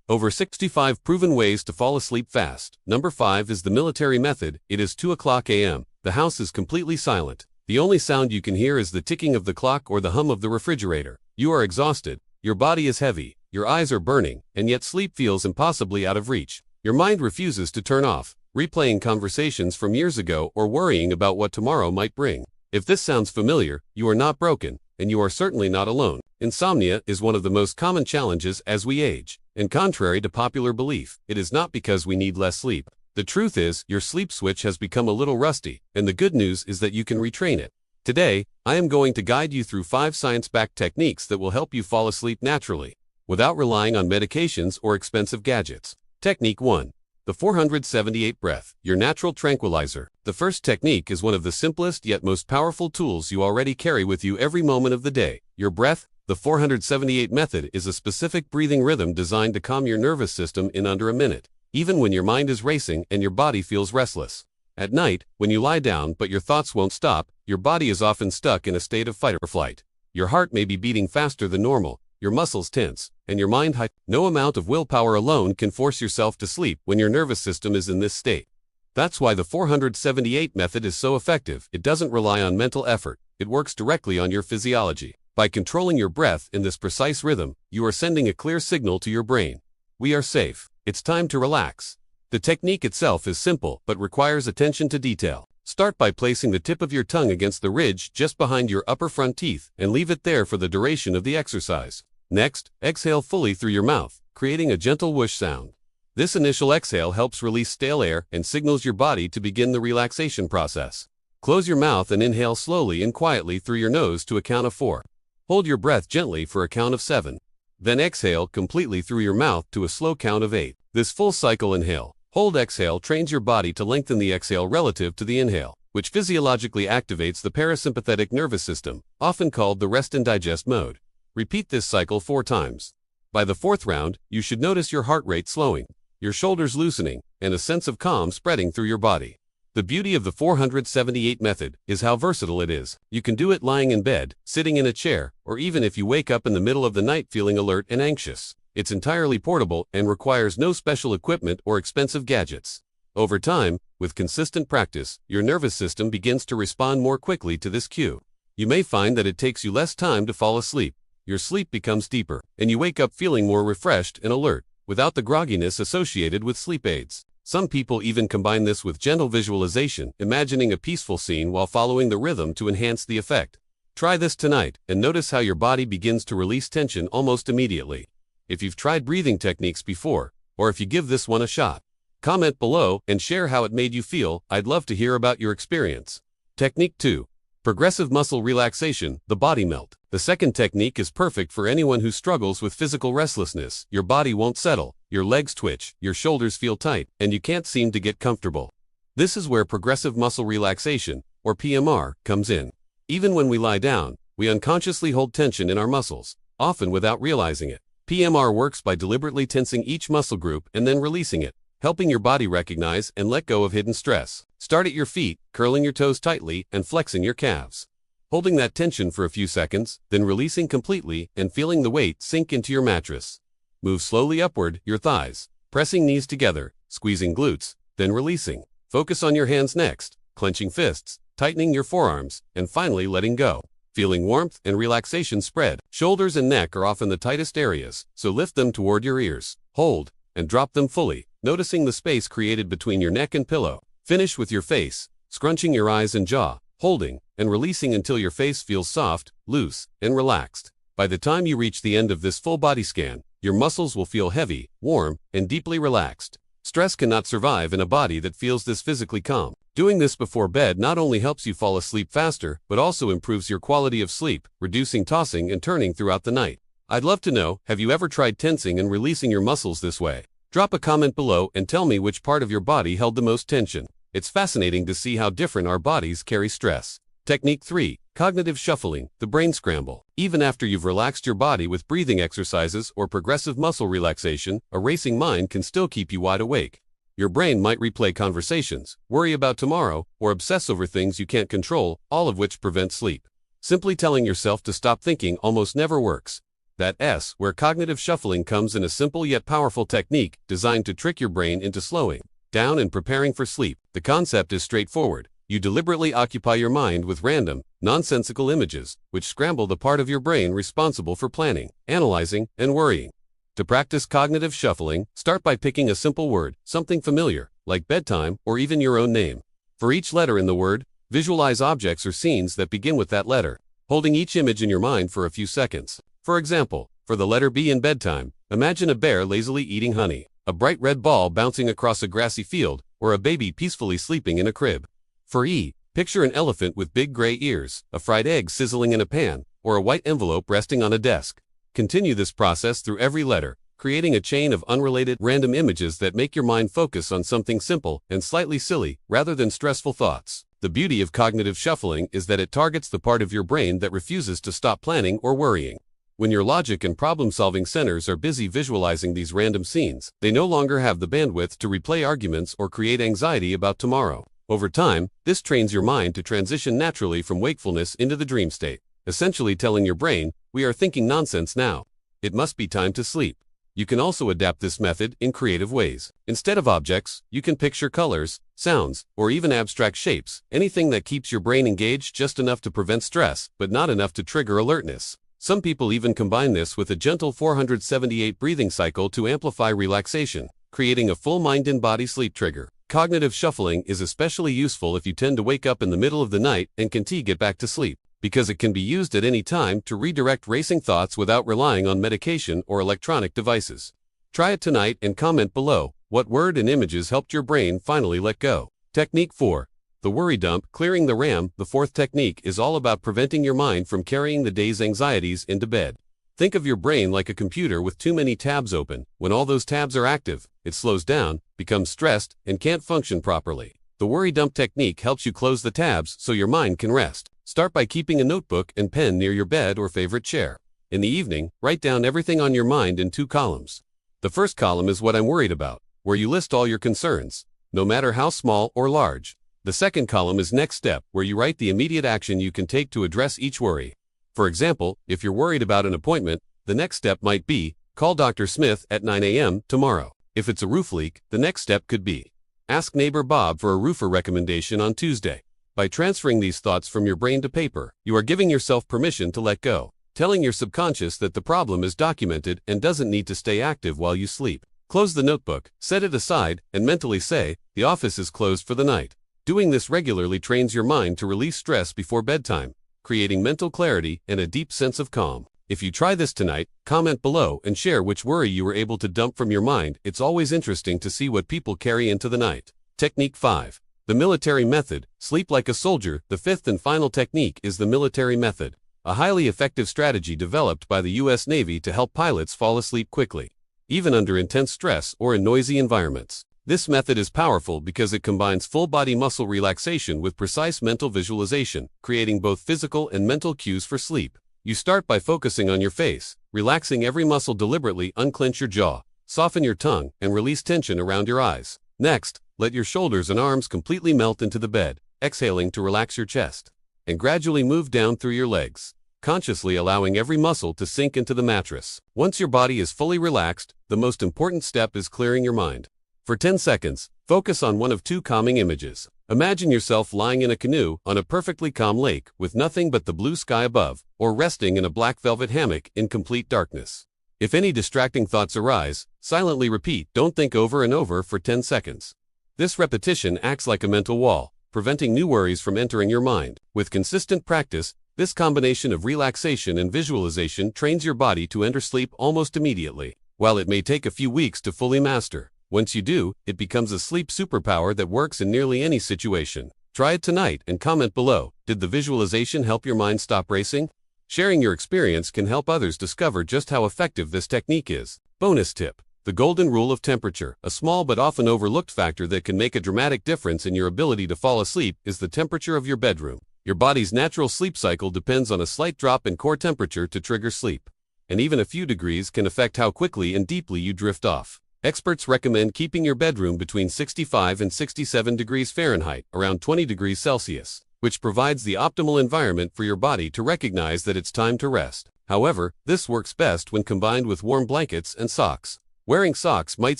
Over 65 proven ways to fall asleep fast. Number 5 is the military method. It is 2 a.m. The house is completely silent. The only sound you can hear is the ticking of the clock or the hum of the refrigerator. You are exhausted. Your body is heavy. Your eyes are burning, and yet sleep feels impossibly out of reach. Your mind refuses to turn off, replaying conversations from years ago or worrying about what tomorrow might bring. If this sounds familiar, you are not broken, and you are certainly not alone. Insomnia is one of the most common challenges as we age, and contrary to popular belief, it is not because we need less sleep. The truth is, your sleep switch has become a little rusty, and the good news is that you can retrain it. Today, I am going to guide you through 5 science-backed techniques that will help you fall asleep naturally, without relying on medications or expensive gadgets. Technique 1. The 478 breath, your natural tranquilizer. The first technique is one of the simplest yet most powerful tools you already carry with you every moment of the day. Your breath. The 478 method is a specific breathing rhythm designed to calm your nervous system in under a minute, even when your mind is racing and your body feels restless. At night, when you lie down but your thoughts won't stop, your body is often stuck in a state of fight or flight. Your heart may be beating faster than normal, your muscles tense, and your mind high. No amount of willpower alone can force yourself to sleep when your nervous system is in this state. That's why the 478 method is so effective. It doesn't rely on mental effort. It works directly on your physiology. By controlling your breath in this precise rhythm, you are sending a clear signal to your brain. We are safe. It's time to relax. The technique itself is simple but requires attention to detail. Start by placing the tip of your tongue against the ridge just behind your upper front teeth and leave it there for the duration of the exercise. Next, exhale fully through your mouth, creating a gentle whoosh sound. This initial exhale helps release stale air and signals your body to begin the relaxation process. Close your mouth and inhale slowly and quietly through your nose to a count of 4. Hold your breath gently for a count of 7. Then exhale completely through your mouth to a slow count of 8. This full cycle inhale, hold, exhale trains your body to lengthen the exhale relative to the inhale, which physiologically activates the parasympathetic nervous system, often called the rest and digest mode. Repeat this cycle 4 times. By the 4th round, you should notice your heart rate slowing, your shoulders loosening, and a sense of calm spreading through your body. The beauty of the 478 method is how versatile it is. You can do it lying in bed, sitting in a chair, or even if you wake up in the middle of the night feeling alert and anxious. It's entirely portable and requires no special equipment or expensive gadgets. Over time, with consistent practice, your nervous system begins to respond more quickly to this cue. You may find that it takes you less time to fall asleep. Your sleep becomes deeper, and you wake up feeling more refreshed and alert, without the grogginess associated with sleep aids. Some people even combine this with gentle visualization, imagining a peaceful scene while following the rhythm to enhance the effect. Try this tonight, and notice how your body begins to release tension almost immediately. If you've tried breathing techniques before, or if you give this one a shot, comment below and share how it made you feel. I'd love to hear about your experience. Technique 2. Progressive muscle relaxation, the body melt. The second technique is perfect for anyone who struggles with physical restlessness. Your body won't settle, your legs twitch, your shoulders feel tight, and you can't seem to get comfortable. This is where progressive muscle relaxation, or PMR, comes in. Even when we lie down, we unconsciously hold tension in our muscles, often without realizing it. PMR works by deliberately tensing each muscle group and then releasing it, helping your body recognize and let go of hidden stress. Start at your feet, curling your toes tightly and flexing your calves. Holding that tension for a few seconds, then releasing completely and feeling the weight sink into your mattress. Move slowly upward, your thighs, pressing knees together, squeezing glutes, then releasing. Focus on your hands next, clenching fists, tightening your forearms, and finally letting go. Feeling warmth and relaxation spread. Shoulders and neck are often the tightest areas, so lift them toward your ears. Hold, and drop them fully, noticing the space created between your neck and pillow. Finish with your face, scrunching your eyes and jaw, holding and releasing until your face feels soft, loose, and relaxed. By the time you reach the end of this full body scan, your muscles will feel heavy, warm, and deeply relaxed. Stress cannot survive in a body that feels this physically calm. Doing this before bed not only helps you fall asleep faster, but also improves your quality of sleep, reducing tossing and turning throughout the night. I'd love to know, have you ever tried tensing and releasing your muscles this way? Drop a comment below and tell me which part of your body held the most tension. It's fascinating to see how different our bodies carry stress. Technique 3. Cognitive shuffling, the brain scramble. Even after you've relaxed your body with breathing exercises or progressive muscle relaxation, a racing mind can still keep you wide awake. Your brain might replay conversations, worry about tomorrow, or obsess over things you can't control, all of which prevent sleep. Simply telling yourself to stop thinking almost never works. That S where cognitive shuffling comes in, a simple yet powerful technique designed to trick your brain into slowing down and preparing for sleep. The concept is straightforward. You deliberately occupy your mind with random, nonsensical images, which scramble the part of your brain responsible for planning, analyzing, and worrying. To practice cognitive shuffling, start by picking a simple word, something familiar, like bedtime or even your own name. For each letter in the word, visualize objects or scenes that begin with that letter, holding each image in your mind for a few seconds. For example, for the letter B in bedtime, imagine a bear lazily eating honey, a bright red ball bouncing across a grassy field, or a baby peacefully sleeping in a crib. For E, picture an elephant with big gray ears, a fried egg sizzling in a pan, or a white envelope resting on a desk. Continue this process through every letter, creating a chain of unrelated, random images that make your mind focus on something simple and slightly silly, rather than stressful thoughts. The beauty of cognitive shuffling is that it targets the part of your brain that refuses to stop planning or worrying. When your logic and problem-solving centers are busy visualizing these random scenes, they no longer have the bandwidth to replay arguments or create anxiety about tomorrow. Over time, this trains your mind to transition naturally from wakefulness into the dream state, essentially telling your brain, "We are thinking nonsense now. It must be time to sleep." You can also adapt this method in creative ways. Instead of objects, you can picture colors, sounds, or even abstract shapes, anything that keeps your brain engaged just enough to prevent stress, but not enough to trigger alertness. Some people even combine this with a gentle 478 breathing cycle to amplify relaxation, creating a full mind and body sleep trigger. Cognitive shuffling is especially useful if you tend to wake up in the middle of the night and can't get back to sleep, because it can be used at any time to redirect racing thoughts without relying on medication or electronic devices. Try it tonight and comment below what word and images helped your brain finally let go. Technique 4. The worry dump, clearing the RAM. The fourth technique is all about preventing your mind from carrying the day's anxieties into bed. Think of your brain like a computer with too many tabs open. When all those tabs are active, it slows down, becomes stressed, and can't function properly. The worry dump technique helps you close the tabs so your mind can rest. Start by keeping a notebook and pen near your bed or favorite chair. In the evening, write down everything on your mind in 2 columns. The first column is what I'm worried about, where you list all your concerns, no matter how small or large. The second column is next step, where you write the immediate action you can take to address each worry. For example, if you're worried about an appointment, the next step might be, call Dr. Smith at 9 a.m. tomorrow. If it's a roof leak, the next step could be, ask neighbor Bob for a roofer recommendation on Tuesday. By transferring these thoughts from your brain to paper, you are giving yourself permission to let go, telling your subconscious that the problem is documented and doesn't need to stay active while you sleep. Close the notebook, set it aside, and mentally say, the office is closed for the night. Doing this regularly trains your mind to release stress before bedtime, creating mental clarity and a deep sense of calm. If you try this tonight, comment below and share which worry you were able to dump from your mind. It's always interesting to see what people carry into the night. Technique 5. The military method. Sleep like a soldier. The fifth and final technique is the military method, a highly effective strategy developed by the U.S. Navy to help pilots fall asleep quickly, even under intense stress or in noisy environments. This method is powerful because it combines full-body muscle relaxation with precise mental visualization, creating both physical and mental cues for sleep. You start by focusing on your face, relaxing every muscle deliberately. Unclench your jaw, soften your tongue, and release tension around your eyes. Next, let your shoulders and arms completely melt into the bed, exhaling to relax your chest, and gradually move down through your legs, consciously allowing every muscle to sink into the mattress. Once your body is fully relaxed, the most important step is clearing your mind. For 10 seconds, focus on one of 2 calming images. Imagine yourself lying in a canoe on a perfectly calm lake with nothing but the blue sky above, or resting in a black velvet hammock in complete darkness. If any distracting thoughts arise, silently repeat "don't think" over and over for 10 seconds. This repetition acts like a mental wall, preventing new worries from entering your mind. With consistent practice, this combination of relaxation and visualization trains your body to enter sleep almost immediately. While it may take a few weeks to fully master, once you do, it becomes a sleep superpower that works in nearly any situation. Try it tonight and comment below. Did the visualization help your mind stop racing? Sharing your experience can help others discover just how effective this technique is. Bonus tip: the golden rule of temperature. A small but often overlooked factor that can make a dramatic difference in your ability to fall asleep is the temperature of your bedroom. Your body's natural sleep cycle depends on a slight drop in core temperature to trigger sleep, and even a few degrees can affect how quickly and deeply you drift off. Experts recommend keeping your bedroom between 65 and 67 degrees Fahrenheit, around 20 degrees Celsius, which provides the optimal environment for your body to recognize that it's time to rest. However, this works best when combined with warm blankets and socks. Wearing socks might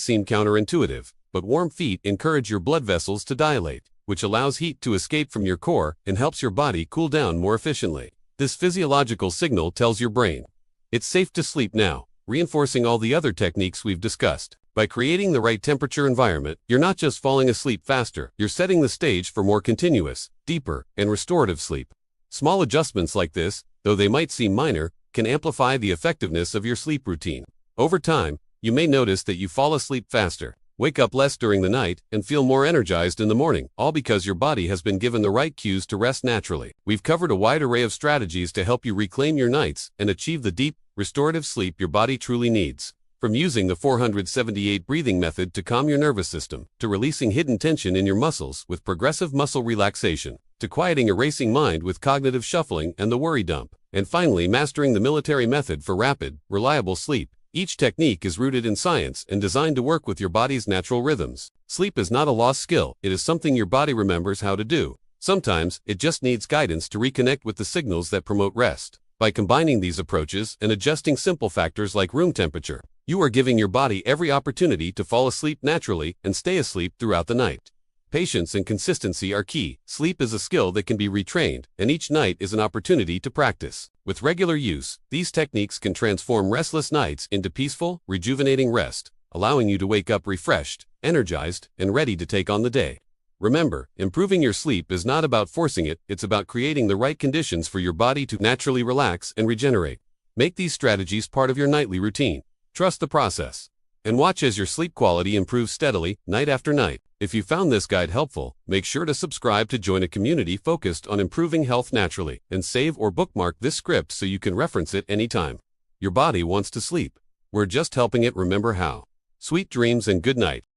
seem counterintuitive, but warm feet encourage your blood vessels to dilate, which allows heat to escape from your core and helps your body cool down more efficiently. This physiological signal tells your brain, it's safe to sleep now, reinforcing all the other techniques we've discussed. By creating the right temperature environment, you're not just falling asleep faster, you're setting the stage for more continuous, deeper, and restorative sleep. Small adjustments like this, though they might seem minor, can amplify the effectiveness of your sleep routine. Over time, you may notice that you fall asleep faster, wake up less during the night, and feel more energized in the morning, all because your body has been given the right cues to rest naturally. We've covered a wide array of strategies to help you reclaim your nights and achieve the deep, restorative sleep your body truly needs. From using the 478 breathing method to calm your nervous system, to releasing hidden tension in your muscles with progressive muscle relaxation, to quieting a racing mind with cognitive shuffling and the worry dump, and finally mastering the military method for rapid, reliable sleep. Each technique is rooted in science and designed to work with your body's natural rhythms. Sleep is not a lost skill, it is something your body remembers how to do. Sometimes, it just needs guidance to reconnect with the signals that promote rest. By combining these approaches and adjusting simple factors like room temperature, you are giving your body every opportunity to fall asleep naturally and stay asleep throughout the night. Patience and consistency are key. Sleep is a skill that can be retrained, and each night is an opportunity to practice. With regular use, these techniques can transform restless nights into peaceful, rejuvenating rest, allowing you to wake up refreshed, energized, and ready to take on the day. Remember, improving your sleep is not about forcing it, it's about creating the right conditions for your body to naturally relax and regenerate. Make these strategies part of your nightly routine. Trust the process, and watch as your sleep quality improves steadily, night after night. If you found this guide helpful, make sure to subscribe to join a community focused on improving health naturally, and save or bookmark this script so you can reference it anytime. Your body wants to sleep. We're just helping it remember how. Sweet dreams and good night.